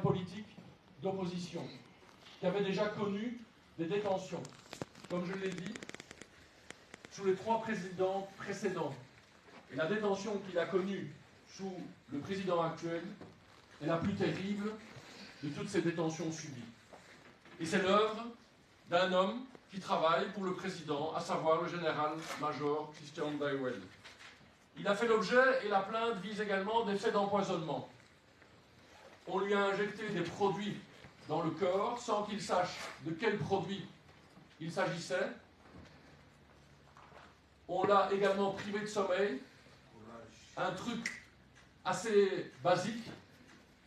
politique d'opposition, qui avait déjà connu des détentions, comme je l'ai dit, sous les 3 présidents précédents. Et la détention qu'il a connue sous le président actuel est la plus terrible de toutes ces détentions subies. Et c'est l'œuvre d'un homme qui travaille pour le président, à savoir le général-major Christian Daiwel. Il a fait l'objet, et la plainte vise également, des faits d'empoisonnement. On lui a injecté des produits dans le corps sans qu'il sache de quels produits il s'agissait. On l'a également privé de sommeil, un truc assez basique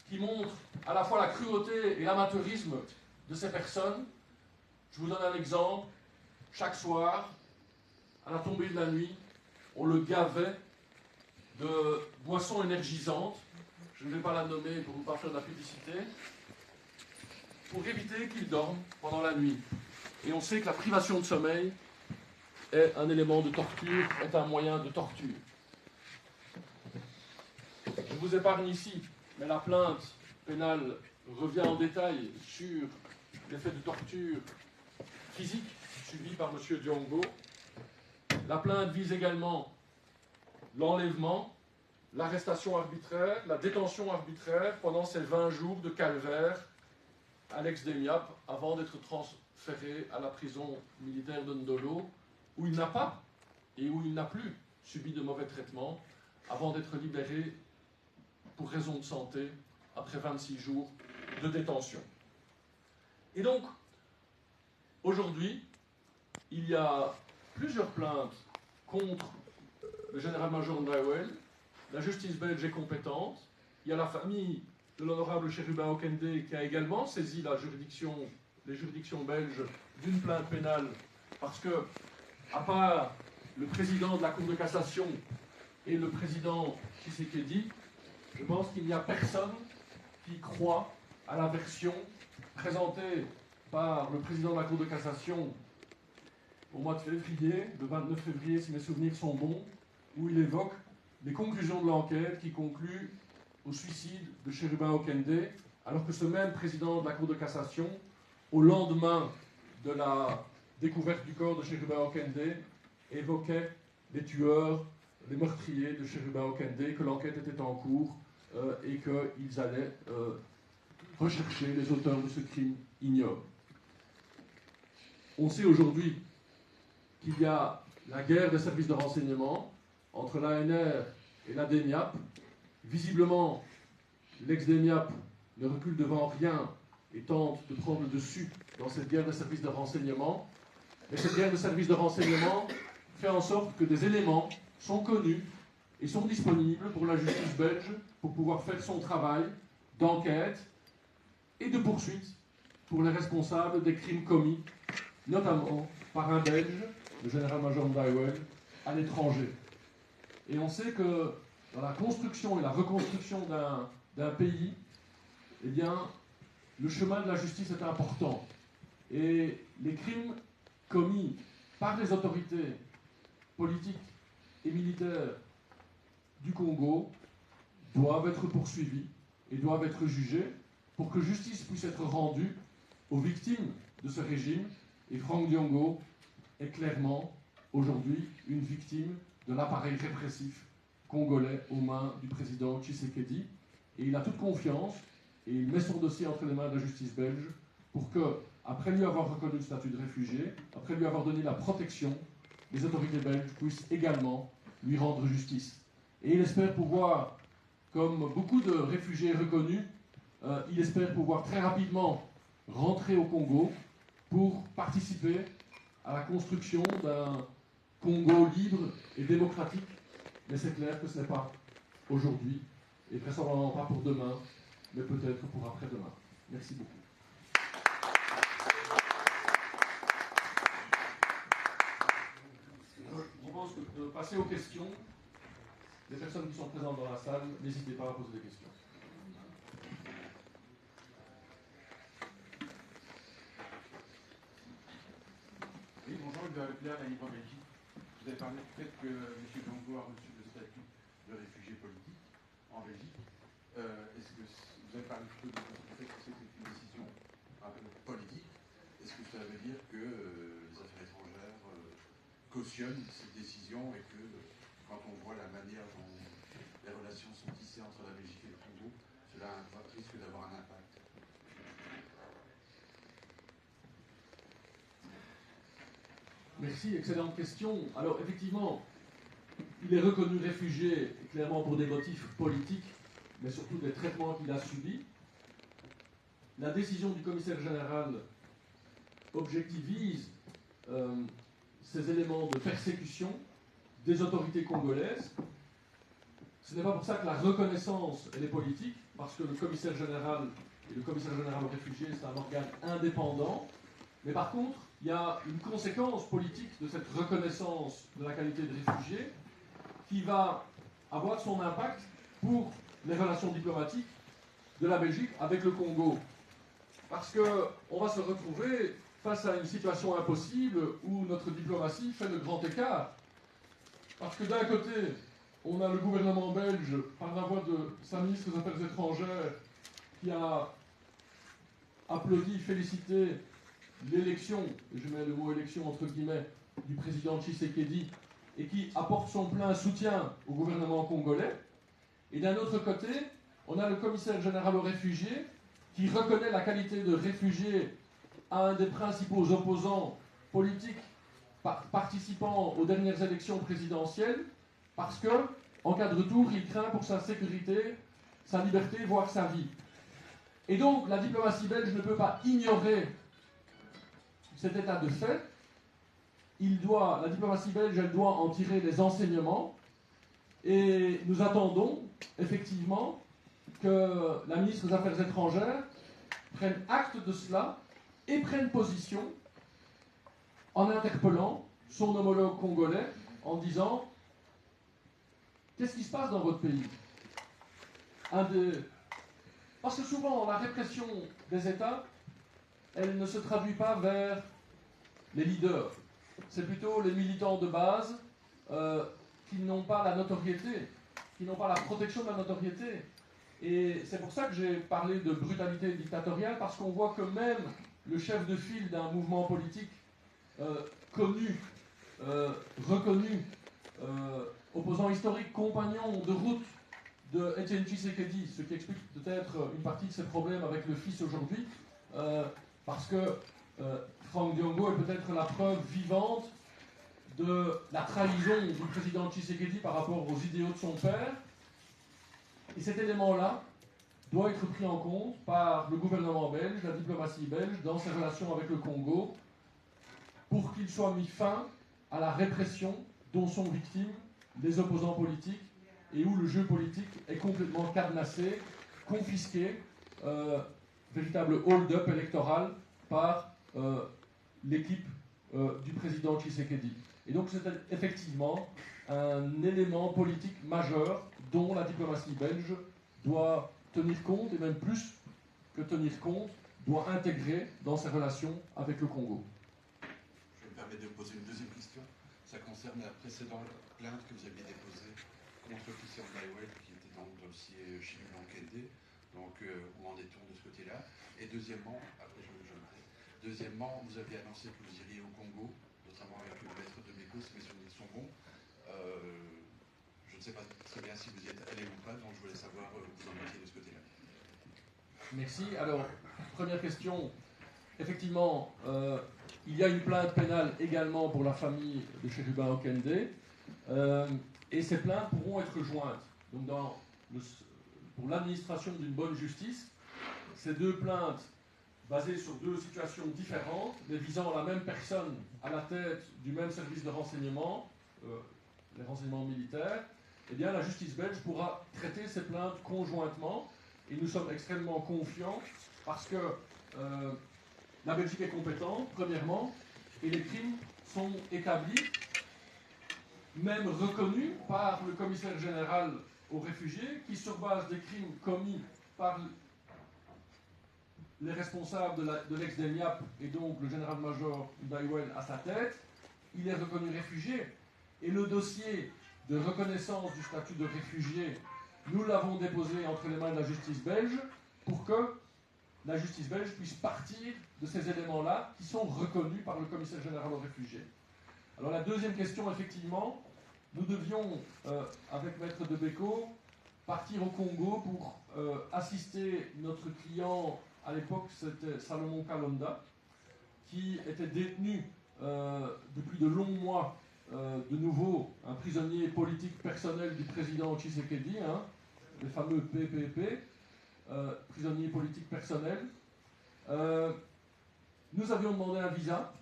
qui montre à la fois la cruauté et l'amateurisme de ces personnes. Je vous donne un exemple. Chaque soir, à la tombée de la nuit, on le gavait de boissons énergisantes. Je ne vais pas la nommer pour ne pas faire de la publicité, pour éviter qu'il dorme pendant la nuit. Et on sait que la privation de sommeil est un élément de torture, est un moyen de torture. Je vous épargne ici, mais la plainte pénale revient en détail sur les faits de torture physique subis par M. Diongo. La plainte vise également l'enlèvement, l'arrestation arbitraire, la détention arbitraire pendant ces 20 jours de calvaire à l'ex-Demiap avant d'être transféré à la prison militaire de Ndolo, où il n'a pas et où il n'a plus subi de mauvais traitements avant d'être libéré pour raison de santé après 26 jours de détention. Et donc, aujourd'hui, il y a plusieurs plaintes contre le général-major Daiwel. La justice belge est compétente. Il y a la famille de l'honorable Chérubin Okende qui a également saisi les juridictions belges d'une plainte pénale parce que, à part le président de la Cour de cassation et le président Tshisekedi, je pense qu'il n'y a personne qui croit à la version présentée par le président de la Cour de cassation au mois de février, le 29 février si mes souvenirs sont bons, où il évoque les conclusions de l'enquête qui concluent au suicide de Chérubin Okende, alors que ce même président de la Cour de cassation, au lendemain de la découverte du corps de Chérubin Okende, évoquait les tueurs, les meurtriers de Chérubin Okende, que l'enquête était en cours et qu'ils allaient rechercher les auteurs de ce crime ignoble. On sait aujourd'hui qu'il y a la guerre des services de renseignement entre l'ANR et la DENIAP. Visiblement, l'ex-DENIAP ne recule devant rien et tente de prendre le dessus dans cette guerre des services de renseignement. Mais cette guerre des services de renseignement fait en sorte que des éléments sont connus et sont disponibles pour la justice belge pour pouvoir faire son travail d'enquête et de poursuite pour les responsables des crimes commis, notamment par un Belge, le général-major Daiwel, à l'étranger. Et on sait que dans la construction et la reconstruction d'un pays, eh bien, le chemin de la justice est important. Et les crimes commis par les autorités politiques et militaires du Congo doivent être poursuivis et doivent être jugés pour que justice puisse être rendue aux victimes de ce régime. Et Franck Diongo est clairement aujourd'hui une victime de l'appareil répressif congolais aux mains du président Tshisekedi. Et il a toute confiance et il met son dossier entre les mains de la justice belge pour que, après lui avoir reconnu le statut de réfugié, après lui avoir donné la protection, les autorités belges puissent également lui rendre justice. Et il espère pouvoir, comme beaucoup de réfugiés reconnus, il espère pouvoir très rapidement rentrer au Congo pour participer à la construction d'un Congo libre et démocratique. Mais c'est clair que ce n'est pas aujourd'hui, et vraisemblablement pas pour demain, mais peut-être pour après-demain. Merci beaucoup. Je pense que de passer aux questions, les personnes qui sont présentes dans la salle, n'hésitez pas à poser des questions. Oui, bonjour, Hubert Leclerc, la Libre Belgique. Vous avez parlé du fait que M. Diongo a reçu le statut de réfugié politique en Belgique. Est-ce que vous avez parlé plutôt du fait cautionne cette décision et que quand on voit la manière dont les relations sont tissées entre la Belgique et le Congo, cela risque d'avoir un impact. Merci, excellente question. Alors effectivement, il est reconnu réfugié clairement pour des motifs politiques, mais surtout des traitements qu'il a subis. La décision du commissaire général objectivise ces éléments de persécution des autorités congolaises. Ce n'est pas pour ça que la reconnaissance elle est politique, parce que le commissaire général et le commissaire général aux réfugiés, c'est un organe indépendant. Mais par contre, il y a une conséquence politique de cette reconnaissance de la qualité de réfugié qui va avoir son impact pour les relations diplomatiques de la Belgique avec le Congo. Parce qu'on va se retrouver face à une situation impossible où notre diplomatie fait le grand écart. Parce que d'un côté, on a le gouvernement belge, par la voix de sa ministre des Affaires étrangères, qui a applaudi, félicité l'élection, et je mets le mot élection entre guillemets, du président Tshisekedi, et qui apporte son plein soutien au gouvernement congolais. Et d'un autre côté, on a le commissaire général aux réfugiés qui reconnaît la qualité de réfugié à un des principaux opposants politiques participant aux dernières élections présidentielles, parce que, en cas de retour, il craint pour sa sécurité, sa liberté, voire sa vie. Et donc, la diplomatie belge ne peut pas ignorer cet état de fait. La diplomatie belge, elle doit en tirer les enseignements. Et nous attendons, effectivement, que la ministre des Affaires étrangères prenne acte de cela et prenne position en interpellant son homologue congolais en disant « Qu'est-ce qui se passe dans votre pays ?» Parce que souvent, la répression des États, elle ne se traduit pas vers les leaders. C'est plutôt les militants de base qui n'ont pas la notoriété, qui n'ont pas la protection de la notoriété. Et c'est pour ça que j'ai parlé de brutalité dictatoriale, parce qu'on voit que même le chef de file d'un mouvement politique connu, reconnu, opposant historique, compagnon de route de Etienne Tshisekedi, ce qui explique peut-être une partie de ses problèmes avec le fils aujourd'hui, parce que Franck Diongo est peut-être la preuve vivante de la trahison du président Tshisekedi par rapport aux idéaux de son père. Et cet élément-là doit être pris en compte par le gouvernement belge, la diplomatie belge, dans ses relations avec le Congo, pour qu'il soit mis fin à la répression dont sont victimes les opposants politiques et où le jeu politique est complètement cadenassé, confisqué, véritable hold-up électoral par l'équipe du président Tshisekedi. Et donc c'est effectivement un élément politique majeur dont la diplomatie belge doit tenir compte, et même plus que tenir compte, doit intégrer dans ses relations avec le Congo. Je me permets de poser une deuxième question. Ça concerne la précédente plainte que vous aviez déposée contre Christian Blaiwel, qui était dans le dossier Chiluba Nkende. Donc, où en est-on de ce côté-là? Et deuxièmement, après je m'arrête. Deuxièmement, vous aviez annoncé que vous iriez au Congo, notamment avec le maître de Meko, si mes souvenirs sont bons. Je ne sais pas très bien si vous y êtes allé ou pas, donc je voulais savoir où vous en étiez de ce côté-là. Merci. Alors, première question. Effectivement, il y a une plainte pénale également pour la famille de Chiluba Nkende, et ces plaintes pourront être jointes. Donc, pour l'administration d'une bonne justice, ces deux plaintes basées sur deux situations différentes, mais visant la même personne à la tête du même service de renseignement, les renseignements militaires, eh bien la justice belge pourra traiter ces plaintes conjointement, et nous sommes extrêmement confiants parce que la Belgique est compétente, premièrement, et les crimes sont établis, même reconnus par le commissaire général aux réfugiés, qui, sur base des crimes commis par les responsables de l'ex-DENIAP, et donc le général-major Blaiwel à sa tête, il est reconnu réfugié. Et le dossier de reconnaissance du statut de réfugié, nous l'avons déposé entre les mains de la justice belge pour que la justice belge puisse partir de ces éléments-là qui sont reconnus par le commissaire général aux réfugiés. Alors la deuxième question, effectivement, nous devions, avec Maître Debeko, partir au Congo pour assister notre client, à l'époque c'était Salomon Kalonda, qui était détenu depuis de longs mois, de nouveau un prisonnier politique personnel du président Tshisekedi, hein, le fameux PPP, prisonnier politique personnel. Nous avions demandé un visa.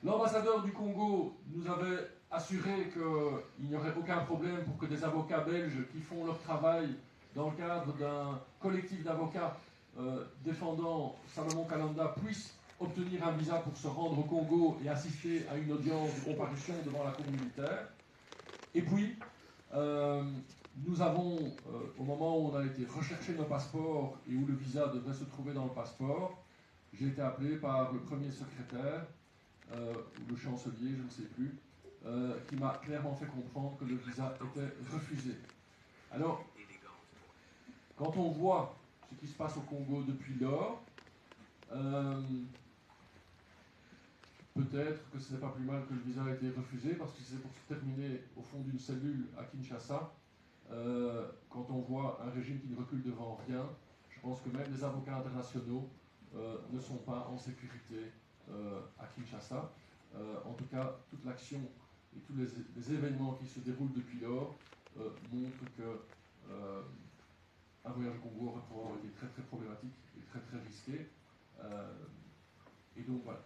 L'ambassadeur du Congo nous avait assuré qu'il n'y aurait aucun problème pour que des avocats belges qui font leur travail dans le cadre d'un collectif d'avocats défendant Salomon Kalonda puissent obtenir un visa pour se rendre au Congo et assister à une audience de comparution devant la Cour militaire. Et puis, nous avons, au moment où on a été rechercher nos passeports et où le visa devait se trouver dans le passeport, j'ai été appelé par le premier secrétaire, ou le chancelier, je ne sais plus, qui m'a clairement fait comprendre que le visa était refusé. Alors, quand on voit ce qui se passe au Congo depuis lors, peut-être que ce n'est pas plus mal que le visa ait été refusé, parce que c'est pour se terminer au fond d'une cellule à Kinshasa. Quand on voit un régime qui ne recule devant rien, je pense que même les avocats internationaux ne sont pas en sécurité à Kinshasa. En tout cas, toute l'action et tous les événements qui se déroulent depuis lors montrent que un voyage au Congo aurait probablement été très très problématique et très très risqué. Et donc voilà,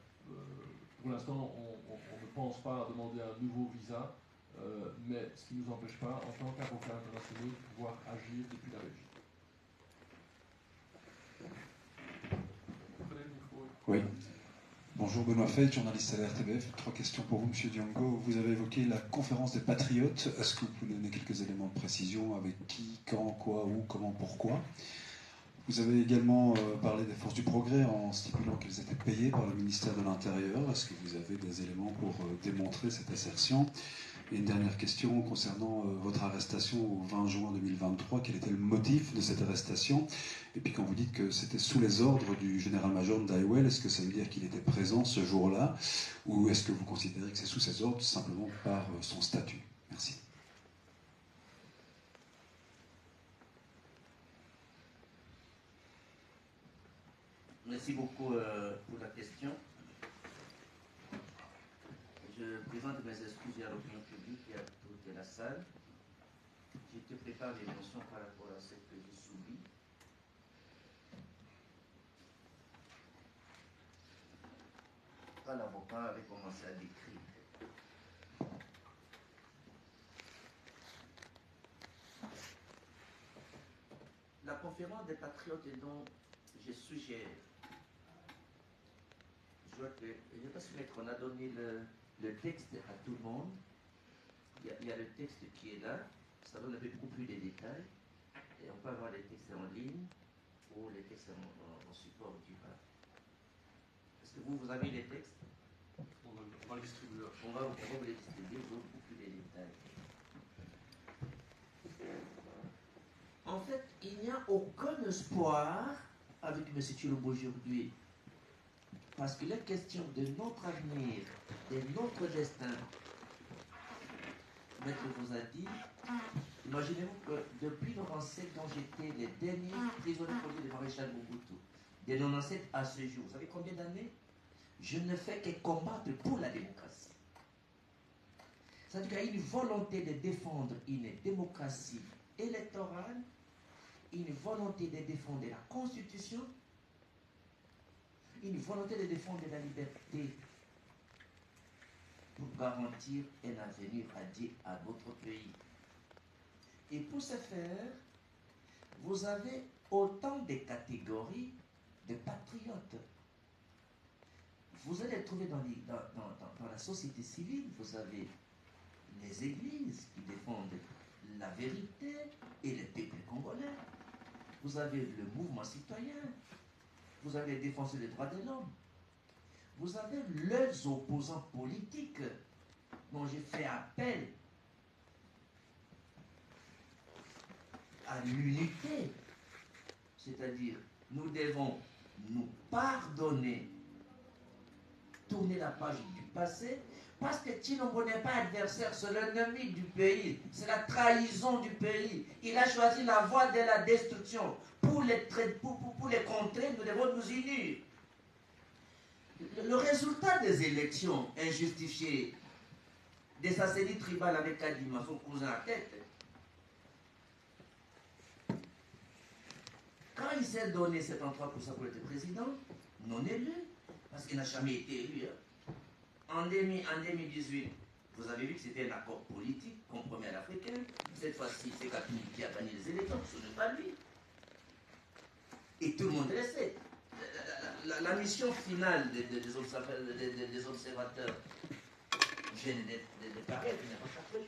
pour l'instant on ne pense pas à demander un nouveau visa, mais ce qui ne nous empêche pas, en tant qu'avocats internationaux, de pouvoir agir depuis la Belgique. Oui. Bonjour, Benoît Feit, journaliste à la RTBF. 3 questions pour vous, M. Diongo. Vous avez évoqué la conférence des patriotes. Est-ce que vous pouvez donner quelques éléments de précision avec qui, quand, quoi, où, comment, pourquoi? Vous avez également parlé des forces du progrès en stipulant qu'elles étaient payées par le ministère de l'Intérieur. Est-ce que vous avez des éléments pour démontrer cette assertion? Et une dernière question concernant votre arrestation au 20 juin 2023. Quel était le motif de cette arrestation? Et puis quand vous dites que c'était sous les ordres du général-major Ndaiwel, est-ce que ça veut dire qu'il était présent ce jour-là? Ou est-ce que vous considérez que c'est sous ses ordres simplement par son statut? Merci. Merci beaucoup pour la question. Je présente mes excuses à l'opinion publique et à toute la salle. Je te prépare des mentions par rapport à ce que j'ai subi. Quand l'avocat avait commencé à décrire la conférence des patriotes dont je suggère, je ne sais pas si on a donné le texte à tout le monde. Il y a le texte qui est là, ça donne beaucoup plus de détails. Et on peut avoir les textes en ligne ou les textes en support du bas. Est-ce que vous avez les textes? On va les distribuer. On va vous les distribuer, vous beaucoup plus de détails. En fait, il n'y a aucun espoir avec M. Tshilombo aujourd'hui. Parce qu'il est question de notre avenir, de notre destin. Maître vous a dit, imaginez-vous que depuis 1997, quand j'étais les derniers prisonniers politiques de Maréchal Mobutu, de 1997 à ce jour, vous savez combien d'années? Je ne fais que combattre pour la démocratie. C'est-à-dire qu'il y a une volonté de défendre une démocratie électorale, une volonté de défendre la Constitution, une volonté de défendre la liberté pour garantir un avenir à votre pays. Et pour ce faire, vous avez autant de catégories de patriotes. Vous allez trouver dans la société civile, vous avez les églises qui défendent la vérité et le peuple congolais. Vous avez le mouvement citoyen. Vous avez les défenseurs des droits de l'homme. Vous avez leurs opposants politiques dont j'ai fait appel à l'unité. C'est-à-dire, nous devons nous pardonner, tourner la page du passé Parce que Chilombo n'est pas adversaire, c'est l'ennemi du pays. C'est la trahison du pays. Il a choisi la voie de la destruction. Pour les contrer, nous devons nous unir. Le résultat des élections injustifiées, des assassins tribales avec Kadima, son cousin à tête, quand il s'est donné 73% pour être président, non élu, parce qu'il n'a jamais été élu. En 2018, vous avez vu que c'était un accord politique, compromis à l'Africain. Cette fois-ci, c'est Kapini qui a gagné les élections, ce n'est pas lui. Et tout le monde le sait. La mission finale des observateurs vient de paraître, il n'y a pas chaque jour.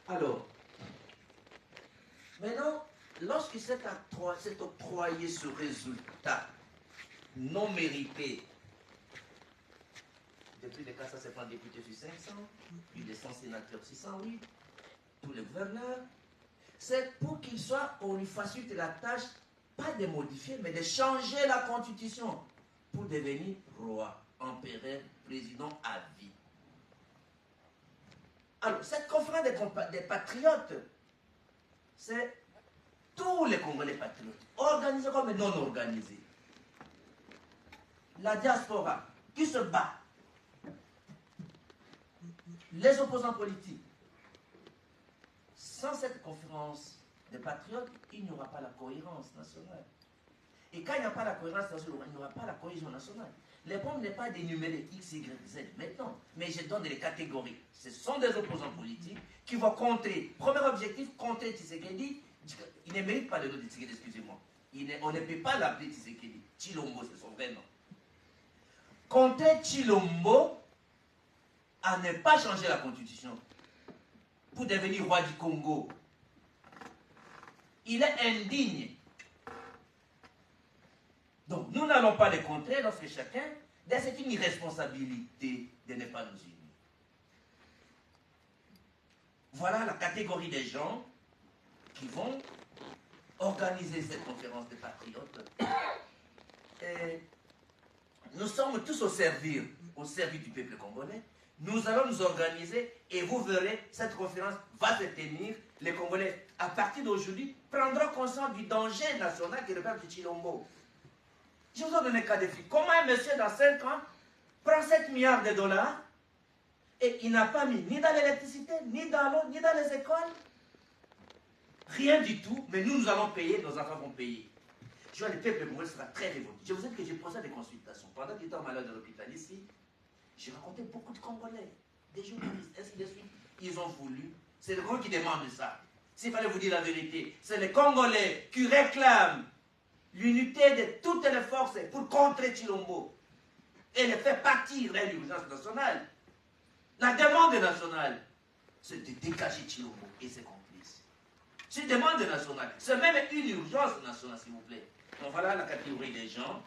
Alors, maintenant, lorsqu'il s'est octroyé ce résultat non mérité, depuis les 450 députés sur 500, plus de 100 sénateurs 608, tous les gouverneurs, c'est pour on lui facilite la tâche, pas de modifier, mais de changer la constitution pour devenir roi, empereur, président à vie. Alors, cette conférence des patriotes, c'est tous les Congolais patriotes, organisés comme non organisés. La diaspora qui se bat, les opposants politiques. Sans cette conférence des patriotes, il n'y aura pas la cohérence nationale. Et quand il n'y a pas la cohérence nationale, il n'y aura pas la cohésion nationale. Le problème n'est pas d'énumérer X, Y, Z maintenant, mais je donne des catégories. Ce sont des opposants politiques qui vont contrer. Premier objectif, contrer Tshisekedi. Il ne mérite pas le nom de Tshisekedi, excusez-moi. On ne peut pas l'appeler Tshisekedi. Chilombo, c'est son vrai nom. Contrer Chilombo à ne pas changer la constitution pour devenir roi du Congo. Il est indigne. Donc, nous n'allons pas les contrer lorsque chacun, c'est une irresponsabilité de ne pas nous unir. Voilà la catégorie des gens qui vont organiser cette conférence des patriotes. Et nous sommes tous au service du peuple congolais. Nous allons nous organiser et vous verrez, cette conférence va se tenir. Les Congolais, à partir d'aujourd'hui, prendront conscience du danger national qui est le peuple de Chilombo. Je vous ai donné un cas de figure. Comment un monsieur dans 5 ans prend 7 milliards de dollars et il n'a pas mis ni dans l'électricité, ni dans l'eau, ni dans les écoles? Rien du tout, mais nous allons payer, nos enfants vont payer. Je vois le peuple congolais sera très révolté. Je vous ai dit que j'ai posé des consultations. Pendant qu'il était en malade de l'hôpital ici, j'ai rencontré beaucoup de Congolais, des journalistes, ainsi de suite. Ils ont voulu. C'est le groupe qui demande ça. S'il fallait vous dire la vérité, c'est les Congolais qui réclament l'unité de toutes les forces pour contrer Chilombo et le faire partir de l'urgence nationale. La demande nationale, c'est de dégager Chilombo et ses complices. C'est une demande nationale. C'est même une urgence nationale, s'il vous plaît. Donc voilà la catégorie des gens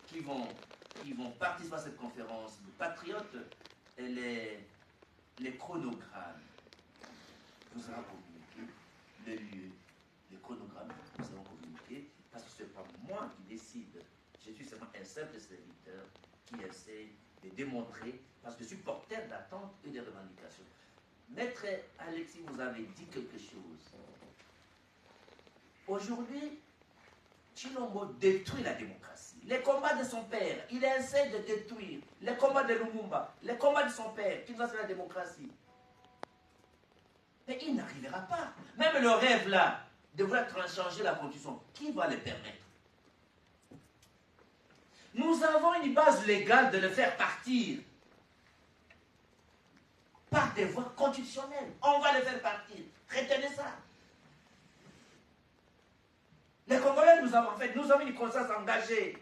qui vont participer à cette conférence de patriotes. Et les chronogrammes vous seront communiqués, le lieu, les chronogrammes vous seront communiqués, parce que ce n'est pas moi qui décide. Je suis seulement un simple serviteur qui essaie de démontrer, parce que je suis porteur d'attentes et de revendications. Maître Alexis, vous avez dit quelque chose. Aujourd'hui, Chilombo détruit la démocratie. Les combats de son père, il essaie de détruire. Les combats de Lumumba, les combats de son père, qui va faire la démocratie. Mais il n'arrivera pas. Même le rêve là, de vouloir changer la constitution, qui va le permettre? Nous avons une base légale de le faire partir. Par des voies constitutionnelles. On va le faire partir. Retenez ça. Les Congolais, nous avons une conscience engagée.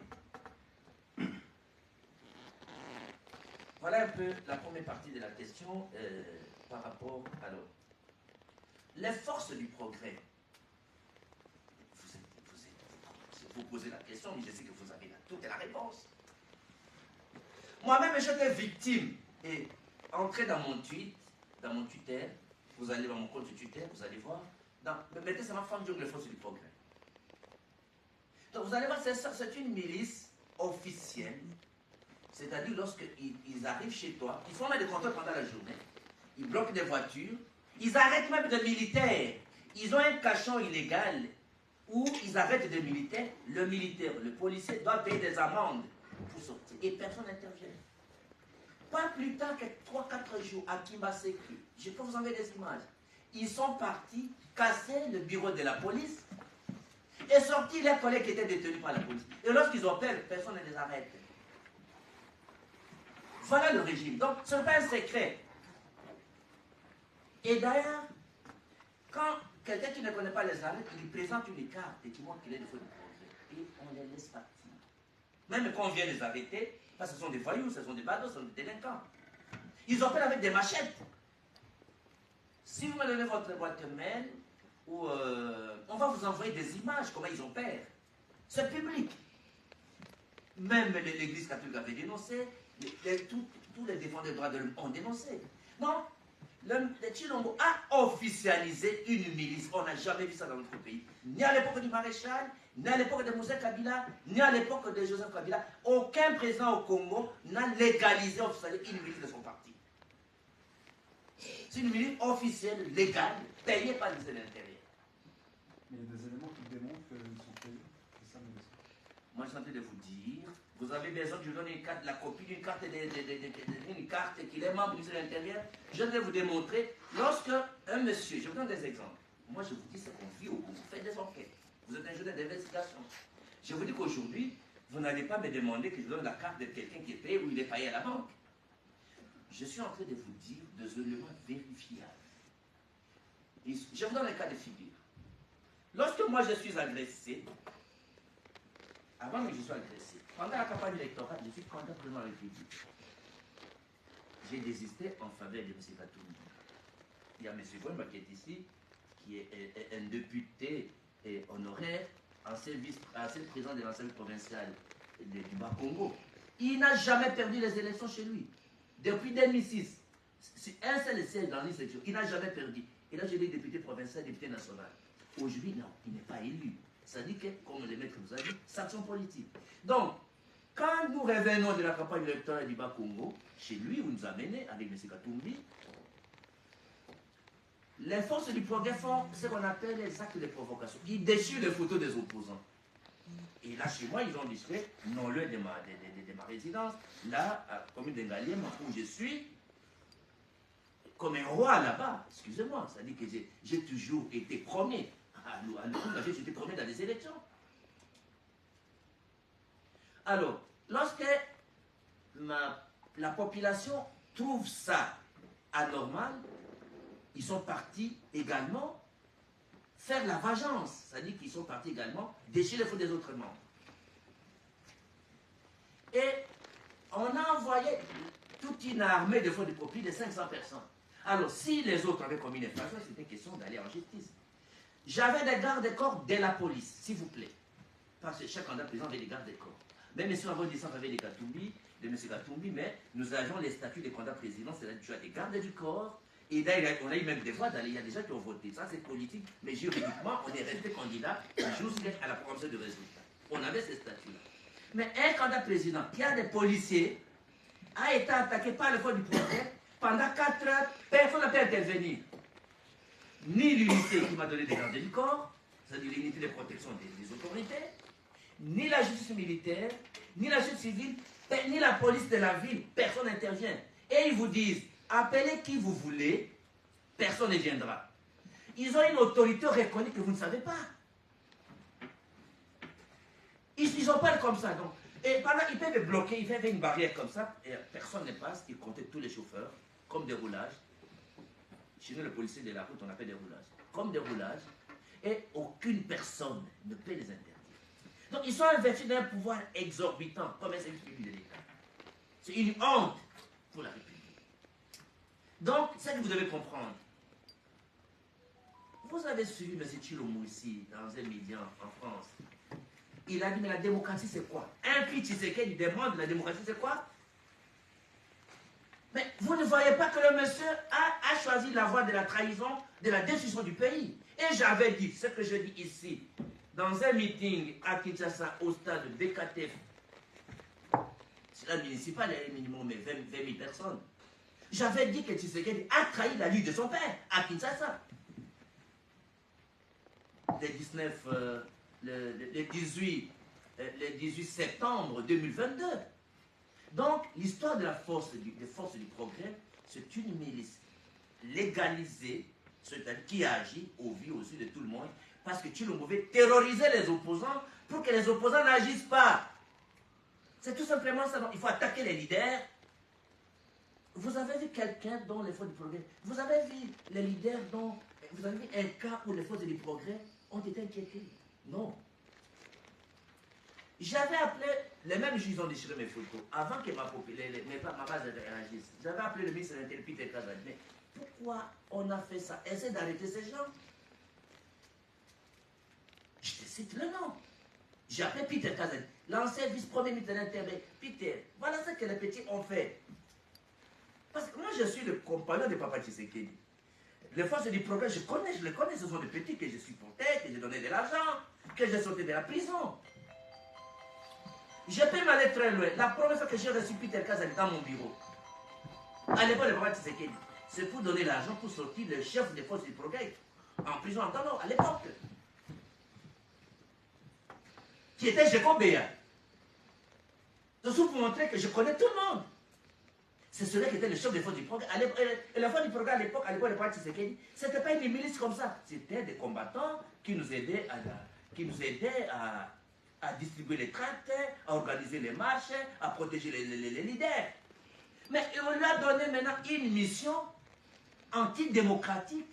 Voilà un peu la première partie de la question par rapport à l'autre. Les forces du progrès. Vous posez la question, mais je sais que vous avez toute la réponse. Moi-même, j'étais victime. Et entrez dans mon tweet, dans mon Twitter, vous allez dans mon compte Twitter, vous allez voir. Mettez ça ma femme jungle, les forces du progrès. Donc vous allez voir, c'est une milice officielle. C'est-à-dire lorsqu'ils arrivent chez toi, ils font des contrôles pendant la journée, ils bloquent des voitures, ils arrêtent même des militaires. Ils ont un cachot illégal où ils arrêtent des militaires. Le militaire, le policier doit payer des amendes pour sortir. Et personne n'intervient. Pas plus tard que 3-4 jours à Kimbaseku, je peux vous envoyer des images. Ils sont partis casser le bureau de la police et sortir les collègues qui étaient détenus par la police. Et lorsqu'ils opèrent, personne ne les arrête. Voilà le régime. Donc, ce n'est pas un secret. Et d'ailleurs, quand quelqu'un qui ne connaît pas les arrêts, il présente une carte et qui montre qu'il est de faux de progrès. Et on les laisse partir. Même quand on vient les arrêter, parce que ce sont des voyous, ce sont des badauds, ce sont des délinquants. Ils opèrent avec des machettes. Si vous me donnez votre boîte mail, on va vous envoyer des images, comment ils opèrent. C'est public. Même l'Église catholique avait dénoncé, tous les défenseurs des droits de l'homme ont dénoncé. Non, le Tshilombo a officialisé une milice. On n'a jamais vu ça dans notre pays. Ni à l'époque du maréchal, ni à l'époque de Moussa Kabila, ni à l'époque de Joseph Kabila. Aucun président au Congo n'a légalisé, officialisé une milice de son parti. C'est une milice officielle, légale, payée par les intérieurs. Mais il y a des éléments qui démontrent qu'ils sont payés. C'est ça, moi, je suis en train de vous dire, vous avez besoin que je vous donne une carte, la copie d'une carte, une carte qu'il est membre du ministère de l'Intérieur. Je vais vous démontrer, lorsque un monsieur, je vous donne des exemples. Moi, je vous dis ce qu'on vit au Congo. Vous faites des enquêtes. Vous êtes un journal d'investigation. Je vous dis qu'aujourd'hui, vous n'allez pas me demander que je donne la carte de quelqu'un qui est payé ou il est payé à la banque. Je suis en train de vous dire des éléments vérifiables. Je vous donne un cas de figure. Lorsque moi je suis agressé, avant que je sois agressé, pendant la campagne électorale, je suis candidat président de la République. J'ai désisté en faveur de M. Katoumi. Il y a M. Boimba qui est ici, qui est un député honoraire, ancien président de l'Assemblée provinciale du Bas-Congo. Il n'a jamais perdu les élections chez lui. Depuis 2006, c'est un seul siège dans l'élection, il n'a jamais perdu. Et là, j'ai dit député provincial, député national. Aujourd'hui, non, il n'est pas élu. Ça dit que, comme le maître nous a dit, sanction politique. Donc, quand nous revenons de la campagne électorale du Bas-Congo, chez lui, où nous a menés avec M. Katumbi, les forces du progrès font ce qu'on appelle les actes de provocation. Ils déchirent les photos des opposants. Et là, chez moi, ils ont dit, non, lieu de ma résidence, là, à la commune d'Engaliem, où je suis, comme un roi là-bas, excusez-moi, ça dit que j'ai toujours été premier. À l'Oukoula, j'ai été premier dans les élections. Alors, lorsque la population trouve ça anormal, ils sont partis également faire la vengeance. C'est-à-dire qu'ils sont partis également déchirer les faux des autres membres. Et on a envoyé toute une armée de faux de plus de 500 personnes. Alors, si les autres avaient commis une infraction, c'était question d'aller en justice. J'avais des gardes-corps de la police, s'il vous plaît. Parce que chaque candidat président avait des gardes-corps. Même si on avait des avec les Katumbi, de M. Katumbi, mais nous avions les statuts des candidats présidents, c'est-à-dire des gardes du corps. Et là, on a eu même des voix d'aller. Il y a des gens qui ont voté. Ça, c'est politique. Mais juridiquement, on est resté candidat jusqu'à la programmation de résultats. On avait ces statuts-là. Mais un candidat président qui a des policiers a été attaqué par le corps du progrès pendant 4 heures. Personne n'a pu intervenir. Ni l'unité qui m'a donné des gardes du corps, c'est-à-dire l'unité de protection des autorités, ni la justice militaire, ni la justice civile, ni la police de la ville. Personne n'intervient. Et ils vous disent, appelez qui vous voulez, personne ne viendra. Ils ont une autorité reconnue que vous ne savez pas. Ils ont peur comme ça. Donc. Et pendant, ils peuvent bloquer, ils peuvent une barrière comme ça, et personne ne passe, ils comptent tous les chauffeurs, comme des roulages. Chez nous, les policiers de la route, on appelle des roulages. Comme des roulages, et aucune personne ne peut les interdire. Donc, ils sont investis d'un pouvoir exorbitant, comme un service public de l'État. C'est une honte pour la République. Donc, c'est ce que vous devez comprendre. Vous avez suivi M. Tshilombo ici, dans un média en France. Il a dit, mais la démocratie, c'est quoi? Un pitch, c'est qu'il demande, la démocratie, c'est quoi? Mais vous ne voyez pas que le monsieur a choisi la voie de la trahison, de la destruction du pays. Et j'avais dit, ce que je dis ici, dans un meeting à Kinshasa, au stade BKTF, C'est la municipale, il y a minimum 20 000 personnes. J'avais dit que Tshisekedi a trahi la lutte de son père à Kinshasa. Le 18 septembre 2022. Donc, l'histoire de des forces du progrès, c'est une milice légalisée, c'est-à-dire qui agit au vu aussi de tout le monde, parce que Tshilombo veut terroriser les opposants pour que les opposants n'agissent pas. C'est tout simplement ça. Donc, il faut attaquer les leaders. Vous avez vu quelqu'un dans les forces du progrès? Vous avez vu les leaders dont... Vous avez vu un cas où les forces du progrès ont été inquiétés? Non. J'avais appelé, les mêmes juges ont déchiré mes photos, avant que ma base réagisse. J'avais appelé le ministre de l'Intérieur, Peter Kazadi. Mais pourquoi on a fait ça? Essayer d'arrêter ces gens. Je te cite le nom. J'ai appelé Peter Kazadi, l'ancien vice-premier ministre de l'Intérieur. Peter, voilà ce que les petits ont fait. Parce que moi, je suis le compagnon de Papa Tshisekedi. Les forces du progrès, je les connais, ce sont des petits que je supportais, que j'ai donné de l'argent, que j'ai sauté de la prison. J'ai payé ma lettre très loin. La première fois que j'ai reçu Peter Kazadi dans mon bureau, à l'époque de Papa Tshisekedi, c'est pour donner l'argent pour sortir le chef des forces du progrès en prison en Talo, à l'époque. Qui était Jacob Béa. Je suis pour montrer que je connais tout le monde. C'est celui qui était le chef des forces du progrès. Et la force du progrès à l'époque de Papa Tshisekedi, ce n'était pas une milice comme ça. C'était des combattants qui nous aidaient à distribuer les tracts, à organiser les marches, à protéger les leaders. Mais on lui a donné maintenant une mission antidémocratique.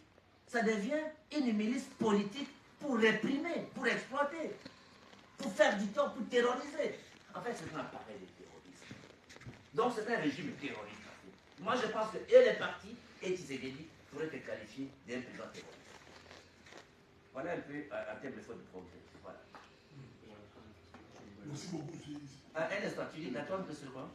Ça devient une milice politique pour réprimer, pour exploiter, pour faire du tort, pour terroriser. En fait, c'est un appareil de terrorisme. Donc c'est un régime terroriste. Moi, je pense que et les partis et Tshisekedi pourraient être qualifiés d'un président terroriste. Voilà un peu à terme de faute de progrès. Voilà. Merci beaucoup. Un instant, tu dis d'attendre que ce quoi?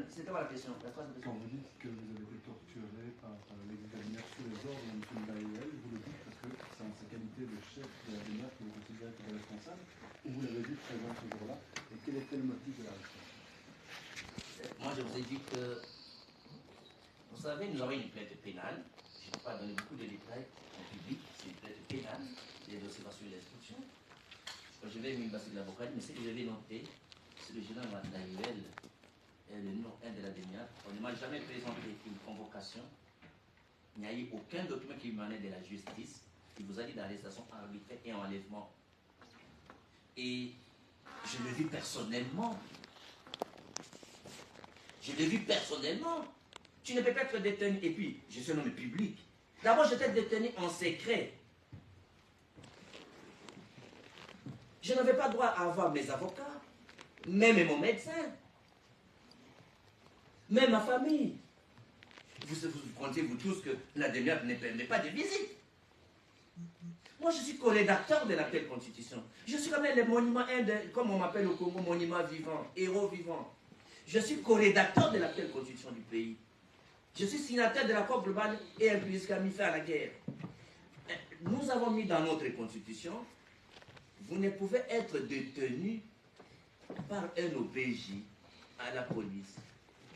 C'était quoi la question? Quand vous dites que vous avez été torturé par l'ex-DNR sous les ordres de M. Ndaïwel, vous le dites parce que c'est en sa qualité de chef de la DNR que vous considérez comme responsable, ou vous l'avez dit présent ce jour-là, et quel était le motif de l'arrestation? Moi, je vous ai dit que, vous savez, nous avons une plainte pénale. Je ne vais pas donner beaucoup de détails en public. C'est une plainte pénale. Les dossiers vont sur l'instruction. Je vais me baser de l'avocat, mais ce que je vais noter, c'est le général Ndaïwel, le nom 1 de la DENIA. On ne m'a jamais présenté une convocation. Il n'y a eu aucun document qui émanait de la justice. Il vous a dit d'arrestation arbitraire et enlèvement. Et je l'ai vu personnellement. Je l'ai vu personnellement. Tu ne peux pas être détenu. Et puis, je suis un homme public. D'abord, j'étais détenu en secret. Je n'avais pas droit à avoir mes avocats, même mon médecin, même ma famille. Vous comptez, vous tous, que la DENIAP ne permet pas de visite. Moi, je suis co-rédacteur de l'actuelle constitution. Je suis quand même le monument, comme on m'appelle au Congo, monument vivant, héros vivant. Je suis co-rédacteur de l'actuelle constitution du pays. Je suis signataire de l'accord global et inclusif qui a mis fin à la guerre. Nous avons mis dans notre constitution, vous ne pouvez être détenu par un OPJ à la police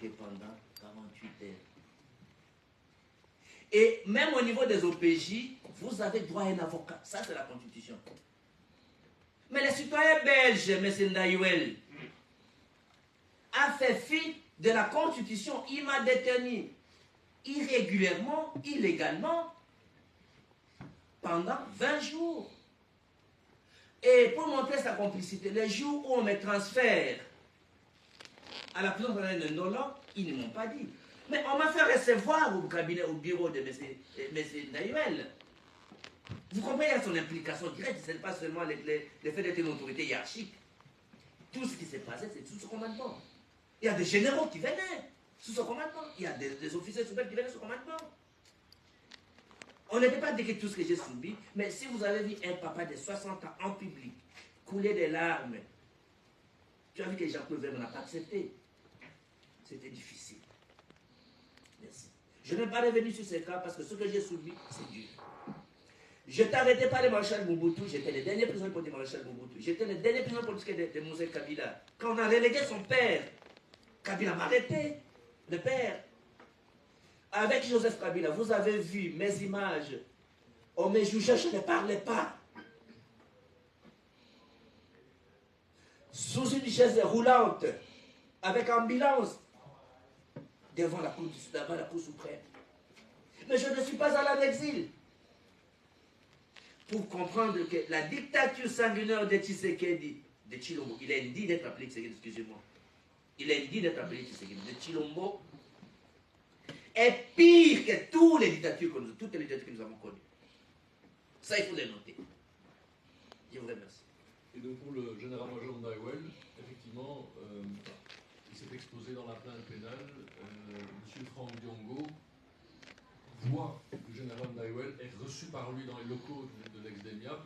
que pendant 48 heures. Et même au niveau des OPJ, vous avez droit à un avocat. Ça, c'est la constitution. Mais le citoyen belge, M. Ndaïwel, a fait fi de la constitution. Il m'a détenu irrégulièrement, illégalement, pendant 20 jours. Et pour montrer sa complicité, les jours où on me transfère à la prison de Ndolo, ils ne m'ont pas dit. Mais on m'a fait recevoir au cabinet, au bureau de M. Ndaïwel. Vous comprenez son implication directe, ce n'est pas seulement le fait d'être une autorité hiérarchique. Tout ce qui s'est passé, c'est sous ce commandement. Il y a des généraux qui venaient sous ce commandement. Il y a des officiers suprêmes qui venaient sous ce commandement. On ne peut pas dire que tout ce que j'ai subi, mais si vous avez vu un papa de 60 ans en public couler des larmes, tu as vu que Jean-Claude Verme n'a pas accepté. C'était difficile. Merci. Je ne vais pas revenir sur ces cas parce que ce que j'ai subi, c'est dur. J'étais arrêté par le maréchal Mobutu, j'étais le dernier prisonnier politique du maréchal Mobutu, j'étais le dernier prisonnier politique de Mosé Kabila. Quand on a relégué son père Kabila m'a arrêté, le père. Avec Joseph Kabila, vous avez vu mes images. On me jugeait, je ne parlais pas. Sous une chaise roulante, avec ambulance, devant la cour suprême. Mais je ne suis pas allé en exil. Pour comprendre que la dictature sanguinaire de Tshisekedi, de Chilombo, il est indigne d'être appelé Tshisekedi, excusez-moi. Il est indigne d'être appelé Tshisekedi, de Chilombo, est pire que toutes les dictatures que nous avons connues. Ça, il faut le noter. Je vous remercie. Et donc pour le général-major Ndaiwel, effectivement, il s'est exposé dans la plainte pénale. M. Franck Diongo voit que le général Ndaiwel est reçu par lui dans les locaux de l'ex-DEMIAP,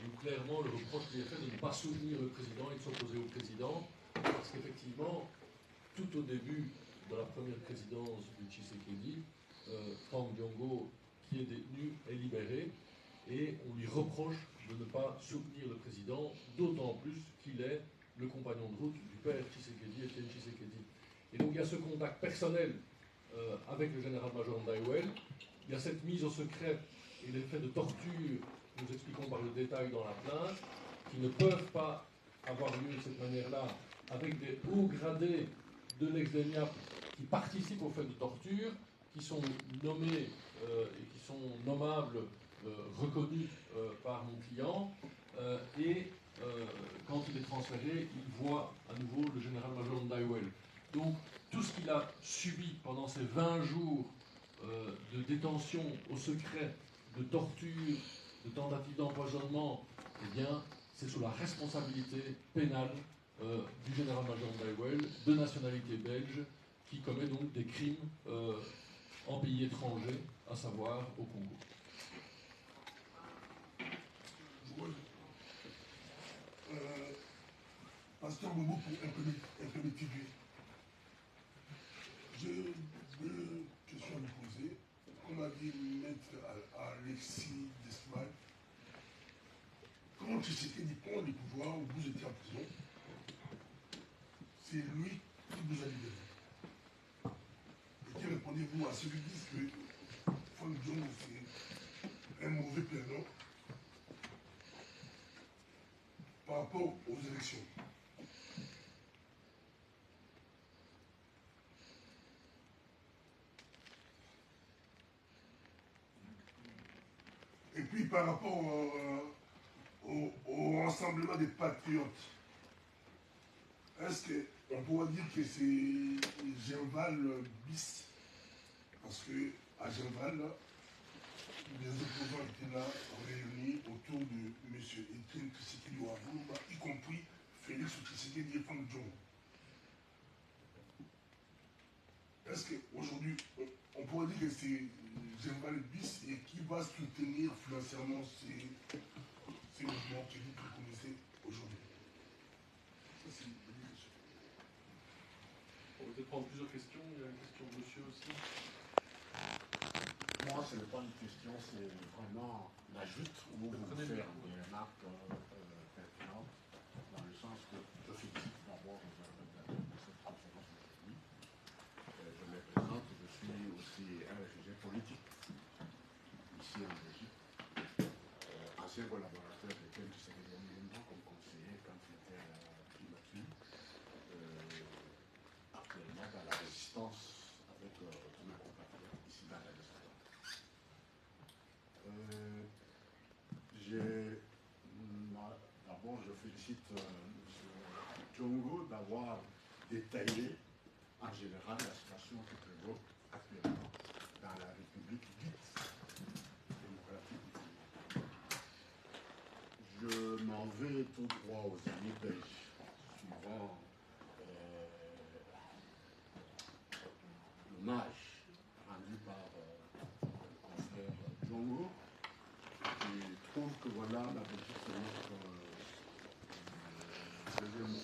où clairement le reproche lui est fait de ne pas soutenir le président et de s'opposer au président, parce qu'effectivement, tout au début de la première présidence du Tshisekedi, Franck Diongo, qui est détenu, est libéré, et on lui reproche de ne pas soutenir le président, d'autant plus qu'il est le compagnon de route du père Tshisekedi, Etienne Tshisekedi. Et donc il y a ce contact personnel avec le général-major Ndaiwel, il y a cette mise au secret et les faits de torture, que nous expliquons par le détail dans la plainte, qui ne peuvent pas avoir lieu de cette manière-là, avec des hauts gradés de l'ex-DEMIAP qui participent aux faits de torture, qui sont nommés et qui sont nommables, reconnus par mon client, et quand il est transféré, il voit à nouveau le général-major Ndaiwel. Donc tout ce qu'il a subi pendant ces 20 jours de détention au secret, de torture, de tentative d'empoisonnement, eh bien, c'est sous la responsabilité pénale du général-major Ndaiwel, de nationalité belge, qui commet donc des crimes en pays étranger, à savoir au Congo. Pasteur Bobo, pour un peu m'étudier. J'ai deux questions à lui poser. Comme a dit maître Alexis Desmal, quand Tshisekedi prend le pouvoir, où vous étiez en prison, c'est lui qui vous a libéré. Et que répondez-vous à ceux qui disent que Franck Diongo c'est un mauvais perdant par rapport aux élections? Et puis par rapport au rassemblement des patriotes, est-ce qu'on pourrait dire que c'est Genval bis? Parce que à Genval, les opposants étaient là, réunis autour de M. Etienne Tshisekedi Ouaboumba, y compris Félix Tshisekedi et Franck Diongo. Est-ce qu'aujourd'hui, on pourrait dire que c'est Genval bis et qui va soutenir financièrement ces mouvements que vous préconisez aujourd'hui? Ça, c'est une bonne question. On va peut-être prendre plusieurs questions. Il y a une question de monsieur aussi. Moi, ce n'est pas une question, c'est vraiment l'ajoute où vous faire des remarques pertinentes, dans le sens que je félicite d'abord les organisateurs de cette conférence aujourd'hui. Je me présente, je suis aussi un réfugié politique, ici en Belgique, ancien collaborateur de Etienne Tshisekedi comme conseiller quand il était à la primature, actuellement dans la résistance avec mes compatriotes ici dans la résistance. D'abord, je félicite M. Diongo d'avoir détaillé en général la situation qui prévaut actuellement dans la République dite démocratique du Congo. Je m'en vais tout droit aux amis belges, suivant l'hommage rendu par le confrère Diongo. Je trouve que voilà, la Belgique c'est notre deuxième